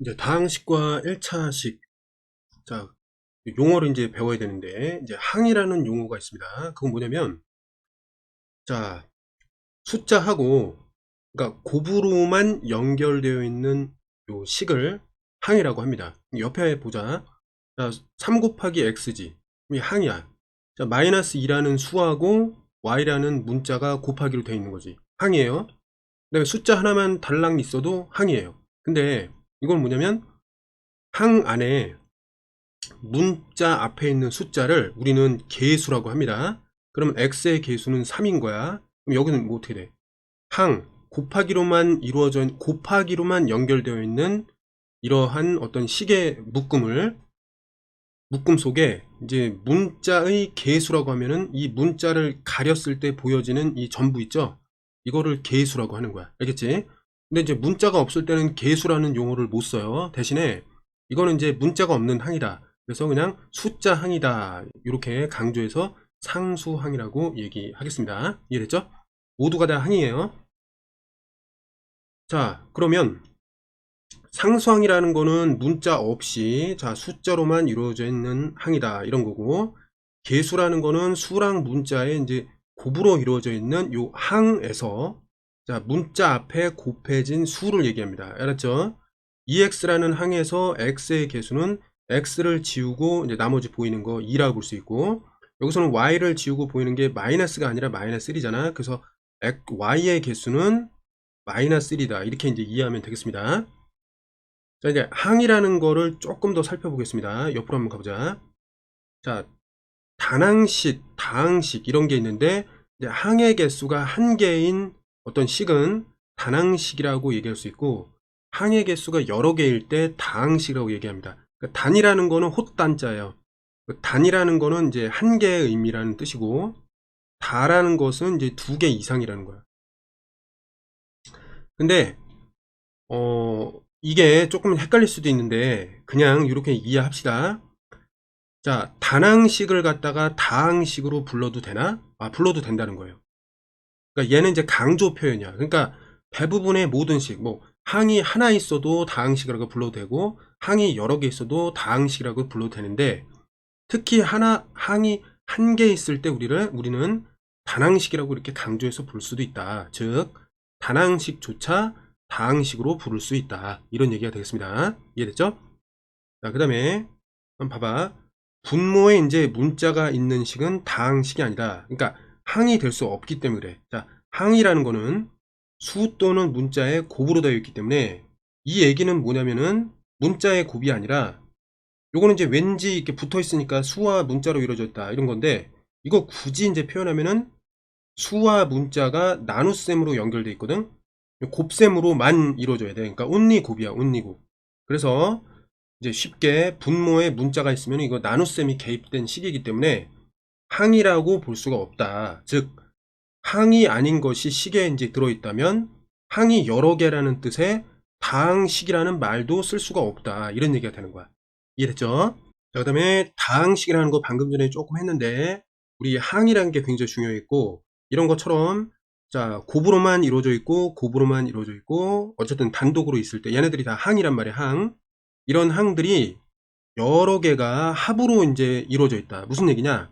이제 다항식과 1차식, 자, 용어를 이제 배워야 되는데, 이제 항이라는 용어가 있습니다. 그건 뭐냐면, 자, 숫자하고, 그러니까 곱으로만 연결되어 있는 요 식을 항이라고 합니다. 옆에 보자. 자, 3 곱하기 x지. 이 항이야. 자, 마이너스 2라는 수하고 y라는 문자가 곱하기로 되어 있는 거지. 항이에요. 그다음에 숫자 하나만 달랑 있어도 항이에요. 근데 이건 뭐냐면, 항 안에 문자 앞에 있는 숫자를 우리는 개수라고 합니다. 그러면 x의 개수는 3인 거야. 그럼 여기는 뭐 어떻게 돼? 항, 곱하기로만 연결되어 있는 이러한 어떤 식의 묶음 속에 이제 문자의 개수라고 하면은 이 문자를 가렸을 때 보여지는 이 전부 있죠? 이거를 개수라고 하는 거야. 알겠지? 근데 이제 문자가 없을 때는 개수라는 용어를 못 써요. 대신에 이거는 이제 문자가 없는 항이다. 그래서 그냥 숫자 항이다. 이렇게 강조해서 상수항이라고 얘기하겠습니다. 이해됐죠? 모두가 다 항이에요. 자, 그러면 상수항이라는 거는 문자 없이 자 숫자로만 이루어져 있는 항이다 이런 거고, 개수라는 거는 수랑 문자에 이제 곱으로 이루어져 있는 요 항에서 자 문자 앞에 곱해진 수를 얘기합니다. 알았죠? EX라는 항에서 X의 개수는 X를 지우고 이제 나머지 보이는 거 2라고 볼 수 있고, 여기서는 Y를 지우고 보이는 게 마이너스가 아니라 마이너스 1이잖아. 그래서 Y의 개수는 마이너스 1이다. 이렇게 이제 이해하면 되겠습니다. 자, 이제 항이라는 거를 조금 더 살펴보겠습니다. 옆으로 한번 가보자. 자, 단항식, 다항식 이런 게 있는데, 이제 항의 개수가 한 개인 어떤 식은 단항식이라고 얘기할 수 있고, 항의 개수가 여러 개일 때 다항식이라고 얘기합니다. 그러니까 단이라는 거는 헛단자예요. 단이라는 거는 이제 한 개의 의미라는 뜻이고, 다라는 것은 이제 두 개 이상이라는 거야. 근데 이게 조금 헷갈릴 수도 있는데 그냥 이렇게 이해합시다. 자, 단항식을 갖다가 다항식으로 불러도 되나? 아, 불러도 된다는 거예요. 그러니까 얘는 이제 강조 표현이야. 그러니까 대부분의 모든 식, 뭐 항이 하나 있어도 다항식이라고 불러도 되고, 항이 여러 개 있어도 다항식이라고 불러도 되는데, 특히 항이 한 개 있을 때 우리는 단항식이라고 이렇게 강조해서 부를 수도 있다. 즉, 단항식조차 다항식으로 부를 수 있다. 이런 얘기가 되겠습니다. 이해됐죠? 자, 그 다음에 한번 봐봐. 분모에 이제 문자가 있는 식은 다항식이 아니다. 그러니까 항이 될 수 없기 때문에 그래. 자, 항이라는 거는 수 또는 문자에 곱으로 되어 있기 때문에, 이 얘기는 뭐냐면은 문자의 곱이 아니라, 요거는 이제 왠지 이렇게 붙어 있으니까 수와 문자로 이루어졌다 이런 건데, 이거 굳이 이제 표현하면은 수와 문자가 나눗셈으로 연결돼 있거든. 곱셈으로만 이루어져야 돼. 그러니까 온리 곱이야, 온리 곱. 그래서 이제 쉽게 분모에 문자가 있으면 이거 나눗셈이 개입된 식이기 때문에 항이라고 볼 수가 없다. 즉, 항이 아닌 것이 식에 이제 들어있다면 항이 여러 개라는 뜻의 다항식이라는 말도 쓸 수가 없다. 이런 얘기가 되는 거야. 이해됐죠? 자, 그 다음에 다항식이라는 거 방금 전에 조금 했는데, 우리 항이라는 게 굉장히 중요했고, 이런 것처럼 자 곱으로만 이루어져 있고 곱으로만 이루어져 있고 어쨌든 단독으로 있을 때 얘네들이 다 항이란 말이야. 항. 이런 항들이 여러 개가 합으로 이제 이루어져 있다. 무슨 얘기냐?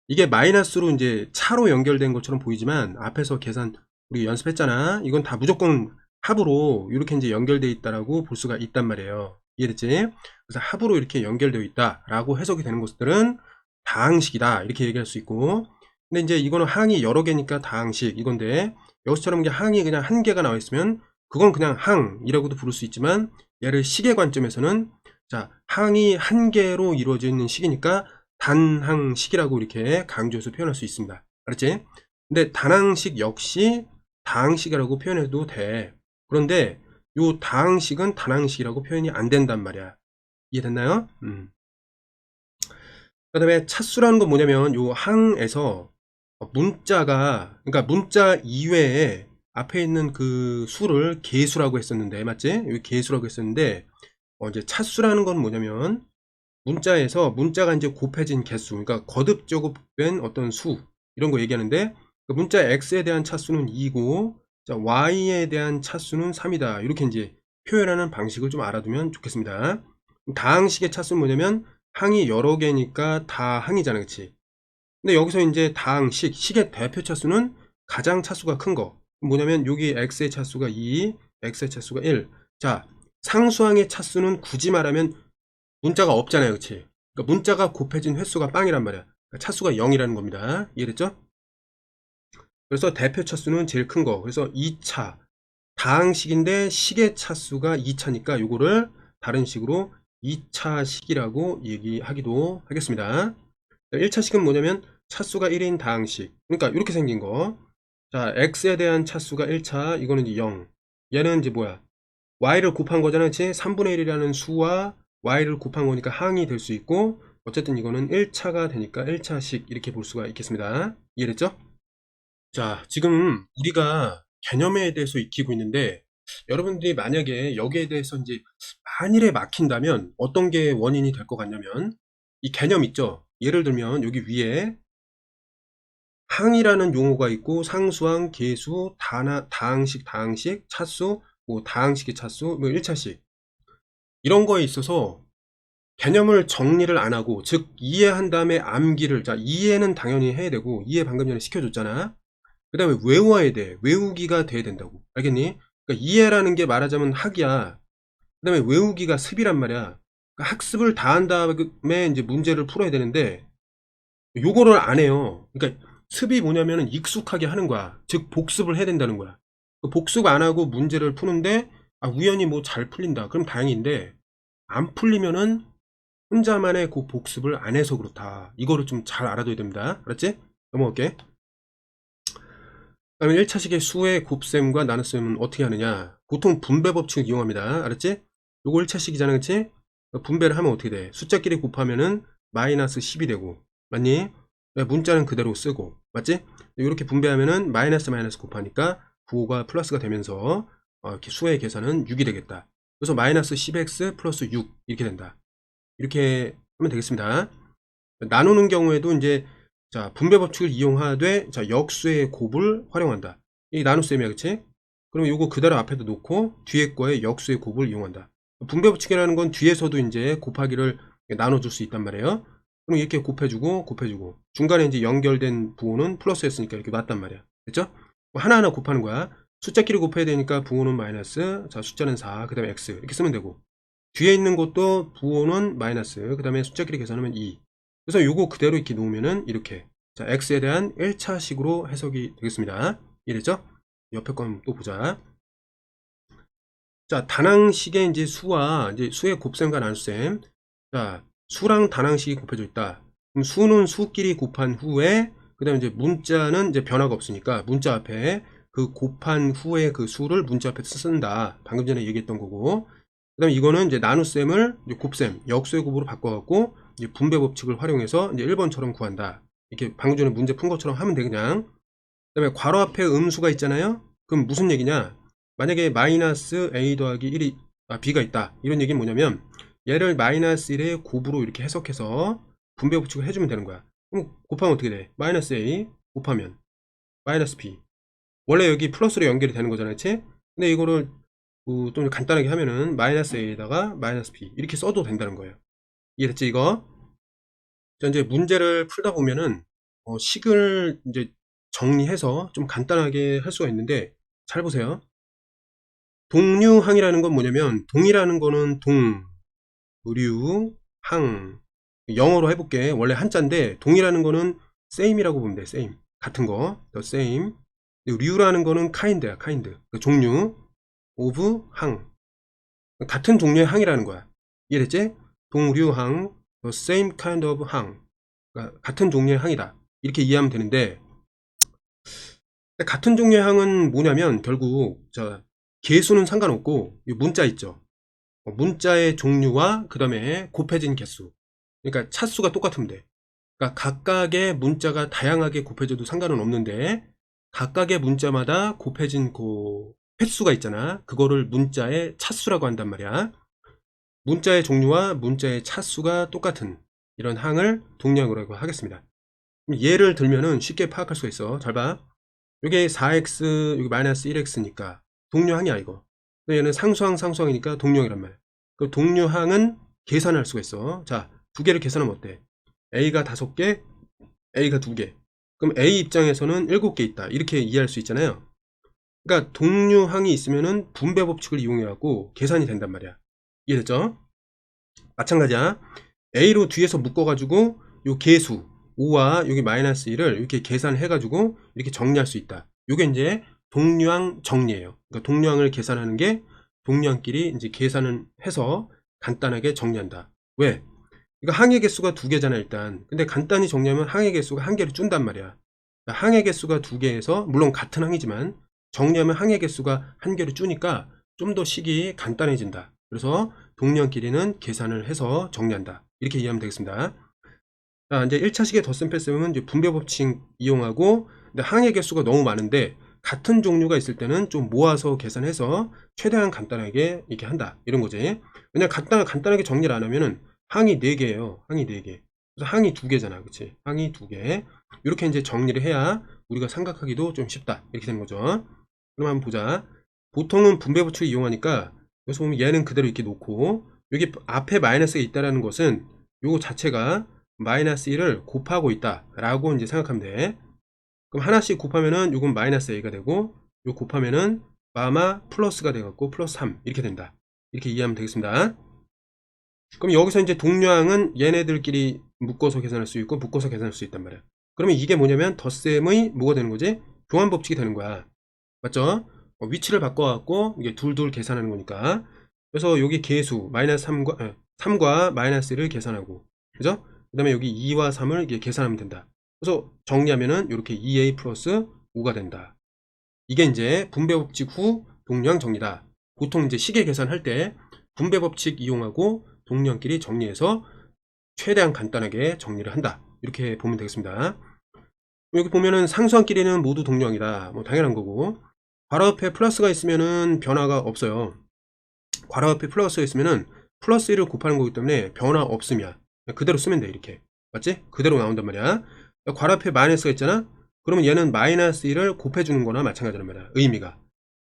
이게 마이너스로 이제 차로 연결된 것처럼 보이지만 앞에서 계산 우리 연습했잖아. 이건 다 무조건 합으로 이렇게 이제 연결되어 있다라고 볼 수가 있단 말이에요. 이해됐지? 그래서 합으로 이렇게 연결되어 있다라고 해석이 되는 것들은 다항식이다 이렇게 얘기할 수 있고, 근데 이제 이거는 항이 여러 개니까 다항식 이건데, 여기서처럼 항이 그냥 한 개가 나와 있으면 그건 그냥 항이라고도 부를 수 있지만, 얘를 식의 관점에서는 자 항이 한 개로 이루어져 있는 식이니까 단항식이라고 이렇게 강조해서 표현할 수 있습니다. 알았지? 근데 단항식 역시 다항식이라고 표현해도 돼. 그런데 요 다항식은 단항식이라고 표현이 안 된단 말이야. 이해됐나요? 그 다음에 차수라는 건 뭐냐면 요 항에서 문자가, 그러니까 문자 이외에 앞에 있는 그 수를 개수라고 했었는데, 맞지? 여기 개수라고 했었는데, 이제 차수라는 건 뭐냐면 문자에서 문자가 이제 곱해진 개수, 그러니까 거듭제곱된 어떤 수 이런 거 얘기하는데, 그 문자 x에 대한 차수는 2고 자 y에 대한 차수는 3이다 이렇게 이제 표현하는 방식을 좀 알아두면 좋겠습니다. 다항식의 차수는 뭐냐면 항이 여러 개니까 다항이잖아, 그치? 근데 여기서 이제 다항식, 식의 대표 차수는 가장 차수가 큰 거. 뭐냐면 여기 x의 차수가 2, x의 차수가 1. 자, 상수항의 차수는 굳이 말하면 문자가 없잖아요, 그치? 그러니까 문자가 곱해진 횟수가 빵이란 말이야. 그러니까 차수가 0이라는 겁니다. 이해됐죠? 그래서 대표 차수는 제일 큰 거. 그래서 2차. 다항식인데 식의 차수가 2차니까 요거를 다른 식으로 2차 식이라고 얘기하기도 하겠습니다. 1차 식은 뭐냐면 차수가 1인 다항식. 그러니까 이렇게 생긴 거. 자, x에 대한 차수가 1차. 이거는 이제 0. 얘는 이제 뭐야? y를 곱한 거잖아, 그치? 3분의 1이라는 수와 y를 곱한 거니까 항이 될 수 있고, 어쨌든 이거는 1차가 되니까 1차식 이렇게 볼 수가 있겠습니다. 이해됐죠? 자, 지금 우리가 개념에 대해서 익히고 있는데, 여러분들이 만약에 여기에 대해서 이제 만일에 막힌다면 어떤 게 원인이 될 것 같냐면, 이 개념 있죠? 예를 들면 여기 위에 항이라는 용어가 있고, 상수항, 계수, 다항식, 차수, 뭐 다항식의 차수, 뭐 1차식. 이런 거에 있어서 개념을 정리를 안 하고, 즉 이해한 다음에 암기를, 자, 이해는 당연히 해야 되고, 이해 방금 전에 시켜줬잖아. 그 다음에 외워야 돼. 외우기가 돼야 된다고. 알겠니? 그러니까 이해라는 게 말하자면 학이야. 그 다음에 외우기가 습이란 말이야. 그러니까 학습을 다 한 다음에 이제 문제를 풀어야 되는데, 요거를 안 해요. 그러니까 습이 뭐냐면은 익숙하게 하는 거야. 즉 복습을 해야 된다는 거야. 복습 안 하고 문제를 푸는데, 아, 우연히 뭐 잘 풀린다. 그럼 다행인데, 안 풀리면은 혼자만의 그 복습을 안 해서 그렇다. 이거를 좀 잘 알아둬야 됩니다. 알았지? 넘어갈게. 그다음에 1차식의 수의 곱셈과 나눗셈은 어떻게 하느냐? 보통 분배 법칙을 이용합니다. 알았지? 요거 1차식이잖아, 그치? 분배를 하면 어떻게 돼? 숫자끼리 곱하면은 마이너스 10이 되고, 맞니? 문자는 그대로 쓰고, 맞지? 이렇게 분배하면은 마이너스 곱하니까 9가 플러스가 되면서 이렇게 수의 계산은 6이 되겠다. 그래서 마이너스 10x 플러스 6 이렇게 된다. 이렇게 하면 되겠습니다. 나누는 경우에도 이제 자, 분배 법칙을 이용하되, 자, 역수의 곱을 활용한다. 이 나눗셈이야, 그치? 그러면 요거 그대로 앞에다 놓고 뒤에 거에 역수의 곱을 이용한다. 분배 법칙이라는 건 뒤에서도 이제 곱하기를 나눠줄 수 있단 말이에요. 그럼 이렇게 곱해주고 중간에 이제 연결된 부호는 플러스였으니까 이렇게 놨단 말이야. 됐죠? 하나하나 곱하는 거야. 숫자끼리 곱해야 되니까 부호는 마이너스, 자, 숫자는 4, 그 다음에 x 이렇게 쓰면 되고, 뒤에 있는 것도 부호는 마이너스, 그 다음에 숫자끼리 계산하면 2. 그래서 요거 그대로 이렇게 놓으면은 이렇게, 자, x에 대한 1차식으로 해석이 되겠습니다. 이랬죠? 옆에 건 또 보자. 자, 단항식의 이제 수와 이제 수의 곱셈과 나눗셈. 자, 수랑 단항식이 곱해져 있다. 그럼 수는 수끼리 곱한 후에, 그 다음에 이제 문자는 이제 변화가 없으니까 문자 앞에 그 곱한 후에 그 수를 문자 앞에 쓴다. 방금 전에 얘기했던 거고. 그 다음에 이거는 이제 나눗셈을 이제 곱셈, 역수의 곱으로 바꿔갖고 이제 분배 법칙을 활용해서 이제 1번처럼 구한다. 이렇게 방금 전에 문제 푼 것처럼 하면 돼, 그냥. 그 다음에 괄호 앞에 음수가 있잖아요. 그럼 무슨 얘기냐? 만약에 마이너스 a 더하기 1이 b가 있다. 이런 얘기는 뭐냐면 얘를 마이너스 1의 곱으로 이렇게 해석해서 분배 법칙을 해주면 되는 거야. 그럼 곱하면 어떻게 돼? 마이너스 a 곱하면 마이너스 b. 원래 여기 플러스로 연결이 되는 거잖아, 그치? 근데 이거를 좀 간단하게 하면은 마이너스 a에다가 마이너스 b 이렇게 써도 된다는 거예요. 이해됐지, 이거? 자, 이제 문제를 풀다 보면은 식을 이제 정리해서 좀 간단하게 할 수가 있는데, 잘 보세요. 동류항이라는 건 뭐냐면, 동이라는 거는 동, 류, 항. 영어로 해볼게. 원래 한자인데 동이라는 거는 same이라고 보면 돼. same. 같은 거. the same. 류라는 거는 kind야, kind. 그러니까 종류. of 항. 같은 종류의 항이라는 거야. 이해됐지? 동류항, the same kind of 항. 그러니까 같은 종류의 항이다. 이렇게 이해하면 되는데, 같은 종류의 항은 뭐냐면 결국 자, 개수는 상관없고 이 문자 있죠. 문자의 종류와 그 다음에 곱해진 개수. 그러니까 차수가 똑같으면 돼. 그러니까 각각의 문자가 다양하게 곱해져도 상관은 없는데, 각각의 문자마다 곱해진 그 횟수가 있잖아. 그거를 문자의 차수라고 한단 말이야. 문자의 종류와 문자의 차수가 똑같은 이런 항을 동량이라고 하겠습니다. 예를 들면은 쉽게 파악할 수가 있어. 잘 봐. 이게 4x, 여기 마이너스 1x니까 동류항이야, 이거. 얘는 상수항이니까 동류항이란 말이야. 그 동류항은 계산할 수가 있어. 자, 두 개를 계산하면 어때? A가 5개, A가 2개. 그럼 A 입장에서는 7개 있다. 이렇게 이해할 수 있잖아요. 그러니까 동류항이 있으면은 분배 법칙을 이용해갖고 계산이 된단 말이야. 이해됐죠? 마찬가지야. A로 뒤에서 묶어가지고 요 계수 5와 여기 마이너스 1을 이렇게 계산해가지고 이렇게 정리할 수 있다. 요게 이제 동류항 정리예요. 그러니까 동류항을 계산하는 게 동류항끼리 이제 계산을 해서 간단하게 정리한다. 왜? 이거 항의 개수가 2개잖아 일단. 근데 간단히 정리하면 항의 개수가 1개를 준단 말이야. 그러니까 항의 개수가 2개에서 물론 같은 항이지만 정리하면 항의 개수가 1개를 주니까 좀 더 식이 간단해진다. 그래서 동류항끼리는 계산을 해서 정리한다. 이렇게 이해하면 되겠습니다. 자, 이제 1차식의 덧셈 뺄셈은 이제 분배 법칙 이용하고, 근데 항의 개수가 너무 많은데 같은 종류가 있을 때는 좀 모아서 계산해서 최대한 간단하게 이렇게 한다. 이런 거지. 왜냐면 간단하게 정리를 안 하면은 항이 4개예요. 항이 4개. 그래서 항이 2개잖아. 그치? 항이 2개. 이렇게 이제 정리를 해야 우리가 생각하기도 좀 쉽다. 이렇게 되는 거죠. 그럼 한번 보자. 보통은 분배 법칙을 이용하니까 여기서 보면 얘는 그대로 이렇게 놓고 여기 앞에 마이너스가 있다라는 것은 요거 자체가 마이너스 1을 곱하고 있다 라고 이제 생각하면 돼. 그럼 하나씩 곱하면은 요건 마이너스 a가 되고 요 곱하면은 아마 플러스가 돼갖고 플러스 3 이렇게 된다. 이렇게 이해하면 되겠습니다. 그럼 여기서 이제 동류항은 얘네들끼리 묶어서 계산할 수 있고 묶어서 계산할 수 있단 말이야. 그러면 이게 뭐냐면 덧셈의 뭐가 되는 거지? 교환법칙이 되는 거야. 맞죠? 위치를 바꿔갖고 이게 둘 계산하는 거니까. 그래서 여기 계수 마이너스 3과 마이너스 1을 계산하고, 그죠? 그 다음에 여기 2와 3을 이게 계산하면 된다. 그래서 정리하면은 이렇게 2a 플러스 5가 된다. 이게 이제 분배법칙 후 동류항 정리다. 보통 이제 식의 계산할 때 분배법칙 이용하고 동류항끼리 정리해서 최대한 간단하게 정리를 한다. 이렇게 보면 되겠습니다. 여기 보면은 상수항끼리는 모두 동류항이다. 뭐 당연한 거고, 괄호 앞에 플러스가 있으면은 변화가 없어요. 괄호 앞에 플러스가 있으면은 플러스 1을 곱하는 거기 때문에 변화 없음이야. 그대로 쓰면 돼. 이렇게 맞지? 그대로 나온단 말이야. 괄호 앞에 마이너스가 있잖아. 그러면 얘는 마이너스 1을 곱해주는 거나 마찬가지란 말이야. 의미가.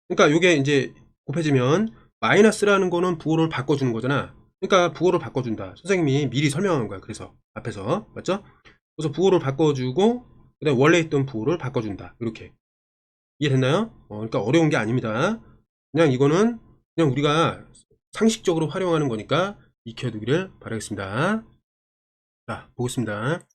그러니까 이게 이제 곱해지면 마이너스라는 거는 부호를 바꿔주는 거잖아. 그러니까 부호를 바꿔준다. 선생님이 미리 설명한 거야. 그래서 앞에서 맞죠? 그래서 부호를 바꿔주고 그다음에 원래 있던 부호를 바꿔준다. 이렇게 이해됐나요? 그러니까 어려운 게 아닙니다. 그냥 이거는 그냥 우리가 상식적으로 활용하는 거니까 익혀두기를 바라겠습니다. 자, 보겠습니다.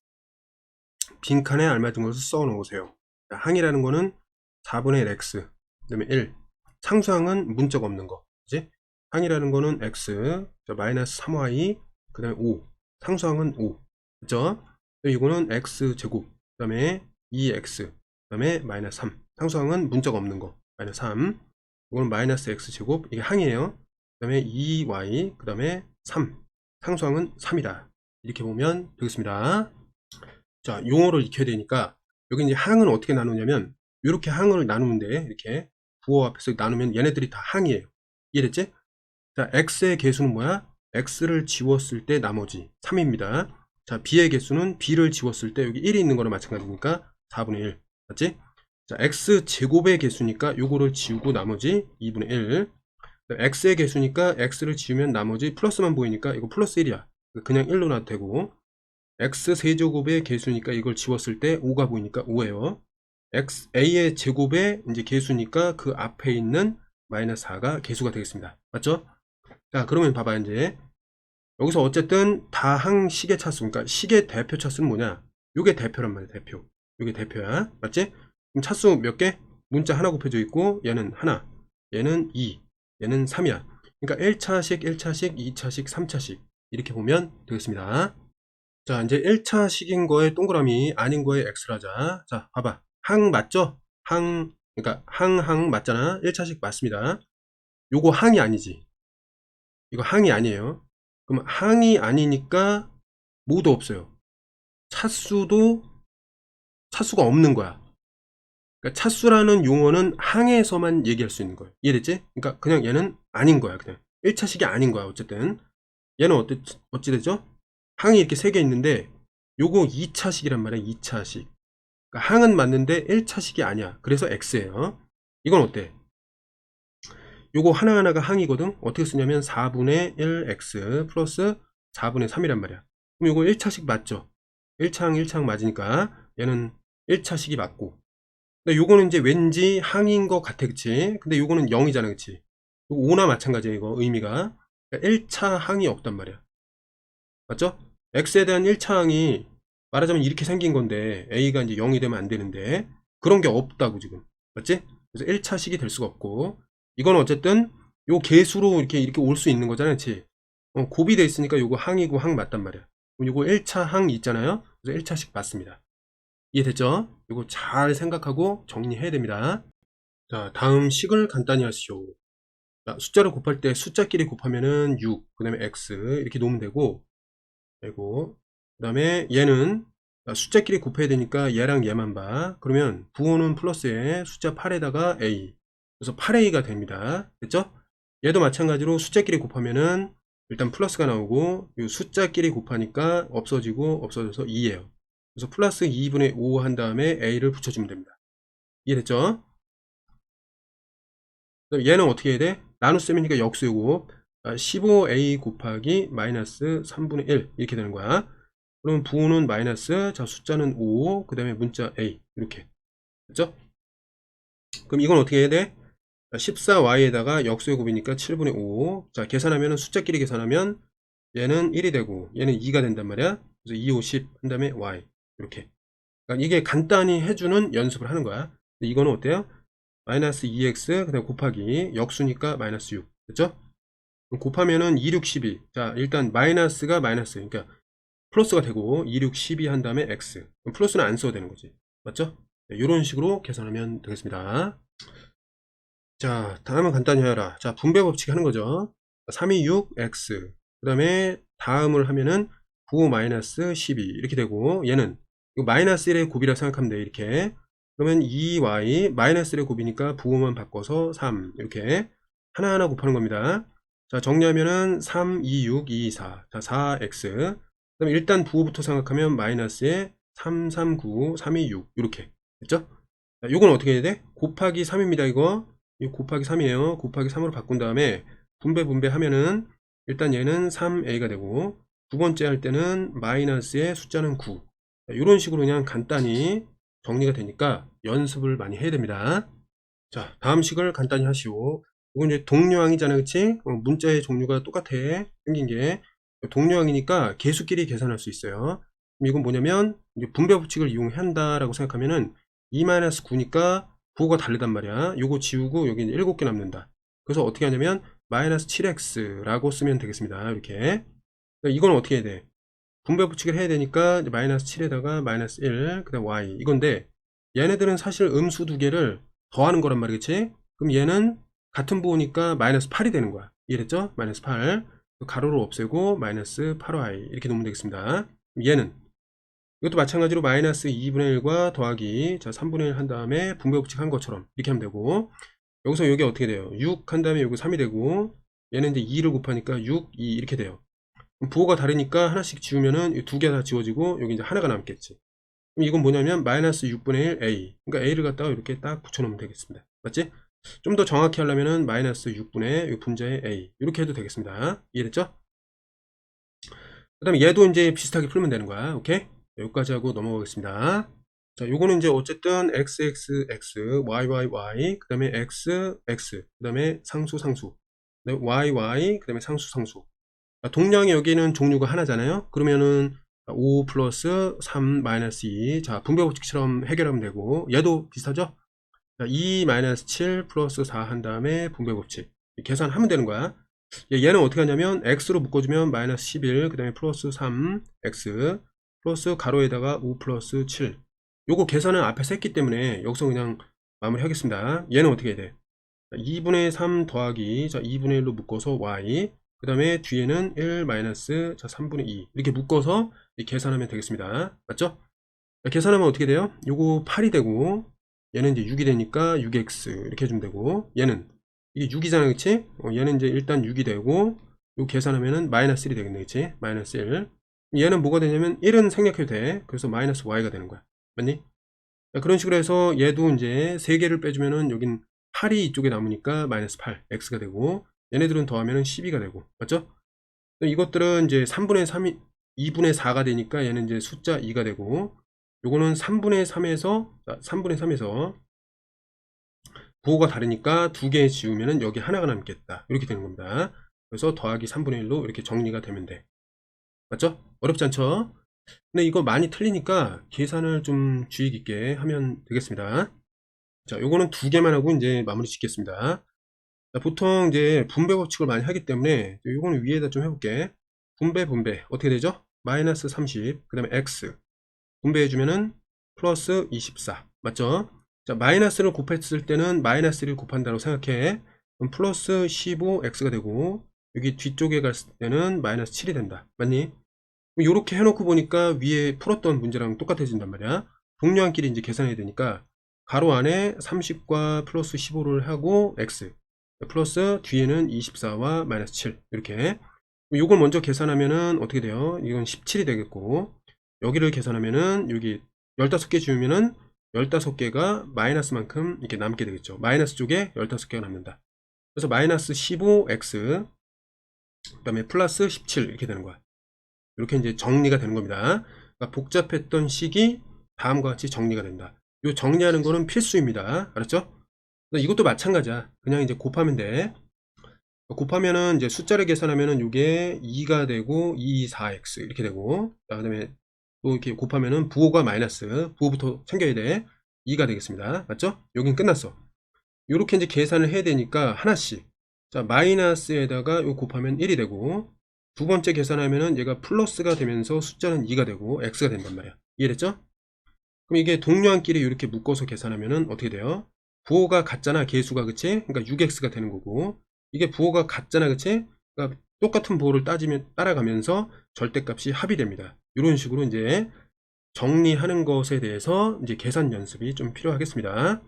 빈칸에 알맞은 것을 써 놓으세요. 자, 항이라는 거는 4분의 1 x, 그 다음에 1. 상수항은 문자가 없는 거. 그치? 항이라는 거는 x, 마이너스 3y, 그 다음에 5. 상수항은 5. 그죠? 이거는 x 제곱, 그 다음에 2x, 그 다음에 마이너스 3. 상수항은 문자가 없는 거. 마이너스 3. 이거는 마이너스 x 제곱, 이게 항이에요. 그 다음에 2y, 그 다음에 3. 상수항은 3이다. 이렇게 보면 되겠습니다. 자, 용어를 익혀야 되니까 여기 이제 항은 어떻게 나누냐면 이렇게 항을 나누면 돼. 이렇게 부호 앞에서 나누면 얘네들이 다 항이에요. 이해됐지? 자, x의 개수는 뭐야? x를 지웠을 때 나머지 3입니다. 자, b의 개수는 b를 지웠을 때 여기 1이 있는 거랑 마찬가지니까 4분의 1. 맞지? 자, x 제곱의 개수니까 요거를 지우고 나머지 2분의 1. x의 개수니까 x를 지우면 나머지 플러스만 보이니까 이거 플러스 1이야. 그냥 1로 놔도 되고, x 세제곱의 개수니까 이걸 지웠을 때 5가 보이니까 5예요. a의 제곱의 이제 개수니까 그 앞에 있는 마이너스 4가 개수가 되겠습니다. 맞죠? 자, 그러면 봐봐. 이제 여기서 어쨌든 다항 식의 차수, 그러니까 식의 대표 차수는 뭐냐? 요게 대표란 말이야. 대표. 요게 대표야. 맞지? 그럼 차수 몇 개? 문자 하나 곱해져 있고 얘는 하나, 얘는 2, 얘는 3이야. 그러니까 1차식, 1차식, 2차식, 3차식 이렇게 보면 되겠습니다. 자, 이제 1차식인 거에 동그라미, 아닌 거에 X를 하자. 자, 봐봐. 항 맞죠? 그러니까 항 맞잖아. 1차식 맞습니다. 요거 항이 아니지. 이거 항이 아니에요. 그럼 항이 아니니까 뭐도 없어요. 차수가 없는 거야. 그러니까 차수라는 용어는 항에서만 얘기할 수 있는 거예요. 이해됐지? 그러니까 그냥 얘는 아닌 거야. 그냥 1차식이 아닌 거야. 어쨌든 얘는 어찌 되죠? 항이 이렇게 3개 있는데 요거 2차식이란 말이야. 2차식. 그러니까 항은 맞는데 1차식이 아니야. 그래서 X예요. 이건 어때? 요거 하나하나가 항이거든. 어떻게 쓰냐면 4분의 1x 플러스 4분의 3이란 말이야. 그럼 요거 1차식 맞죠? 1차항 1차항 맞으니까 얘는 1차식이 맞고, 근데 요거는 이제 왠지 항인 것 같아, 그치? 근데 요거는 0이잖아, 그치? 요거 5나 마찬가지야, 이거 의미가. 그러니까 1차 항이 없단 말이야. 맞죠? x에 대한 1차 항이 말하자면 이렇게 생긴 건데 a가 이제 0이 되면 안 되는데 그런 게 없다고 지금. 맞지? 그래서 1차식이 될 수가 없고, 이건 어쨌든 요 개수로 이렇게 올 수 있는 거잖아, 그치? 곱이 돼 있으니까 요거 항이고 항 맞단 말이야. 그럼 요거 1차 항 있잖아요. 그래서 1차식 맞습니다. 이해됐죠? 이거 잘 생각하고 정리해야 됩니다. 자, 다음 식을 간단히 하시오. 자, 숫자를 곱할 때 숫자끼리 곱하면은 6, 그 다음에 x 이렇게 놓으면 되고, 그리고 그 다음에 얘는 숫자끼리 곱해야 되니까 얘랑 얘만 봐. 그러면 부호는 플러스에 숫자 8에다가 a, 그래서 8a가 됩니다. 됐죠? 얘도 마찬가지로 숫자끼리 곱하면은 일단 플러스가 나오고, 이 숫자끼리 곱하니까 없어지고 없어져서 2예요. 그래서 플러스 2분의 5 한 다음에 a를 붙여주면 됩니다. 이해됐죠? 그럼 얘는 어떻게 해야 돼? 나눗셈이니까 역수이고 15a 곱하기 마이너스 3분의 1 이렇게 되는 거야. 그럼 부호는 마이너스, 자 숫자는 5, 그 다음에 문자 a 이렇게 됐죠? 그럼 이건 어떻게 해야 돼? 14y에다가 역수의 곱이니까 7분의 5. 자 계산하면 숫자끼리 계산하면 얘는 1이 되고 얘는 2가 된단 말이야. 그래서 2, 50 한 다음에 y 이렇게. 그러니까 이게 간단히 해주는 연습을 하는 거야. 이거는 어때요? 마이너스 2x 그 다음에 곱하기 역수니까 마이너스 6 됐죠? 그럼 곱하면은 2, 6, 12. 자 일단 마이너스가 마이너스, 그러니까 플러스가 되고 2, 6, 12 한 다음에 x. 그럼 플러스는 안 써도 되는 거지. 맞죠? 네, 이런 식으로 계산하면 되겠습니다. 자 다음은 간단히 하라. 자 분배 법칙 하는 거죠. 3, 2, 6, x 그 다음에 다음을 하면은 9 마이너스 12 이렇게 되고, 얘는 이거 마이너스 1의 곱이라 생각하면 돼. 이렇게 그러면 2y 마이너스 1의 곱이니까 부호만 바꿔서 3 이렇게 하나하나 곱하는 겁니다. 자 정리하면은 3, 2, 6, 2, 4. 자 4x 그럼 일단 부호부터 생각하면 마이너스에 3, 3, 9, 3, 2, 6 이렇게 됐죠? 자, 요건 어떻게 해야 돼? 곱하기 3입니다. 이거 곱하기 3이에요. 곱하기 3으로 바꾼 다음에 분배 하면은 일단 얘는 3a가 되고, 두 번째 할 때는 마이너스의 숫자는 9. 이런 식으로 그냥 간단히 정리가 되니까 연습을 많이 해야 됩니다. 자 다음 식을 간단히 하시오. 이건 이제 동료항이잖아, 그치? 문자의 종류가 똑같아. 생긴 게 동료항이니까 개수끼리 계산할 수 있어요. 그럼 이건 뭐냐면 이제 분배 법칙을 이용한다 라고 생각하면은 2-9니까 부호가 다르단 말이야. 요거 지우고 여기 7개 남는다. 그래서 어떻게 하냐면 마이너스 7x 라고 쓰면 되겠습니다. 이렇게. 이건 어떻게 해야 돼? 분배 법칙을 해야 되니까 마이너스 7에다가 마이너스 1, 그 다음 y 이건데, 얘네들은 사실 음수 두 개를 더하는 거란 말이겠지? 그럼 얘는 같은 부호니까 마이너스 8이 되는 거야. 이해됐죠? 마이너스 8 가로로 없애고 마이너스 8y 이렇게 놓으면 되겠습니다. 얘는 이것도 마찬가지로 마이너스 2분의 1과 더하기 자 3분의 1 한 다음에 분배 법칙 한 것처럼 이렇게 하면 되고, 여기서 여기 어떻게 돼요? 6 한 다음에 여기 3이 되고, 얘는 이제 2를 곱하니까 6, 2 이렇게 돼요. 부호가 다르니까 하나씩 지우면은 두 개 다 지워지고 여기 이제 하나가 남겠지. 그럼 이건 뭐냐면 마이너스 6분의 1 a, 그러니까 a를 갖다가 이렇게 딱 붙여놓으면 되겠습니다. 맞지? 좀 더 정확히 하려면은 마이너스 6분의 분자의 a 이렇게 해도 되겠습니다. 이해됐죠? 그 다음에 얘도 이제 비슷하게 풀면 되는 거야. 오케이? 여기까지 하고 넘어가겠습니다. 자, 요거는 이제 어쨌든 x, x, x, y, y, y, 그 다음에 x, x, 그 다음에 상수, 상수, 그 다음에 y, y, 그 다음에 상수, 상수. 동량이 여기는 종류가 하나잖아요. 그러면은 5 플러스 3 마이너스 2. 자, 분배법칙처럼 해결하면 되고, 얘도 비슷하죠? 자, 2 마이너스 7 플러스 4 한 다음에 분배법칙. 계산하면 되는 거야. 얘는 어떻게 하냐면, x로 묶어주면 마이너스 11, 그 다음에 플러스 3, x, 플러스 가로에다가 5 플러스 7. 요거 계산은 앞에서 했기 때문에 여기서 그냥 마무리 하겠습니다. 얘는 어떻게 해야 돼? 2분의 3 더하기, 자, 2분의 1로 묶어서 y. 그 다음에 뒤에는 1 마이너스 자 3분의 2 이렇게 묶어서 계산하면 되겠습니다. 맞죠? 계산하면 어떻게 돼요? 요거 8이 되고, 얘는 이제 6이 되니까 6x 이렇게 해주면 되고, 얘는 이게 6이잖아, 그치? 얘는 이제 일단 6이 되고, 요 계산하면은 마이너스 1이 되겠네, 그치? 마이너스 1. 얘는 뭐가 되냐면 1은 생략해도 돼. 그래서 마이너스 y가 되는 거야. 맞니? 그런 식으로 해서 얘도 이제 3개를 빼주면은 여긴 8이 이쪽에 남으니까 마이너스 8 x가 되고, 얘네들은 더하면 12가 되고, 맞죠? 이것들은 이제 3분의 3이 2분의 4가 되니까 얘는 이제 숫자 2가 되고, 요거는 3분의 3에서 3분의 3에서 부호가 다르니까 두 개 지우면은 여기 하나가 남겠다, 이렇게 되는 겁니다. 그래서 더하기 3분의 1로 이렇게 정리가 되면 돼. 맞죠? 어렵지 않죠? 근데 이거 많이 틀리니까 계산을 좀 주의 깊게 하면 되겠습니다. 자, 요거는 두 개만 하고 이제 마무리 짓겠습니다. 자, 보통 이제 분배 법칙을 많이 하기 때문에 요거는 위에다 좀 해볼게. 분배 어떻게 되죠? 마이너스 30, 그 다음에 x 분배해주면은 플러스 24, 맞죠? 자, 마이너스를 곱했을 때는 마이너스 1을 곱한다고 생각해. 그럼 플러스 15x가 되고, 여기 뒤쪽에 갔을 때는 마이너스 7이 된다, 맞니? 이렇게 해놓고 보니까 위에 풀었던 문제랑 똑같아진단 말이야. 동료한끼리 이제 계산해야 되니까 가로 안에 30과 플러스 15를 하고 x 플러스 뒤에는 24와 마이너스 7, 이렇게. 이걸 먼저 계산하면은 어떻게 돼요? 이건 17이 되겠고, 여기를 계산하면은 여기 15개 지우면은 15개가 마이너스만큼 이렇게 남게 되겠죠. 마이너스 쪽에 15개가 남는다. 그래서 마이너스 15x 그 다음에 플러스 17 이렇게 되는 거야. 이렇게 이제 정리가 되는 겁니다. 그러니까 복잡했던 식이 다음과 같이 정리가 된다. 이 정리하는 거는 필수입니다. 알았죠? 이것도 마찬가지야. 그냥 이제 곱하면 돼. 곱하면은 이제 숫자를 계산하면은 이게 2가 되고 2, 4x 이렇게 되고, 그 다음에 또 이렇게 곱하면은 부호가 마이너스, 부호부터 챙겨야 돼. 2가 되겠습니다. 맞죠? 여긴 끝났어. 이렇게 이제 계산을 해야 되니까 하나씩. 자, 마이너스에다가 요 곱하면 1이 되고, 두 번째 계산하면은 얘가 플러스가 되면서 숫자는 2가 되고 x가 된단 말이야. 이해됐죠? 그럼 이게 동료한끼리 이렇게 묶어서 계산하면은 어떻게 돼요? 부호가 같잖아, 계수가. 그치? 그러니까 6x가 되는 거고, 이게 부호가 같잖아, 그치? 그러니까 똑같은 부호를 따라가면서 절대값이 합이 됩니다. 이런 식으로 이제 정리하는 것에 대해서 이제 계산 연습이 좀 필요하겠습니다.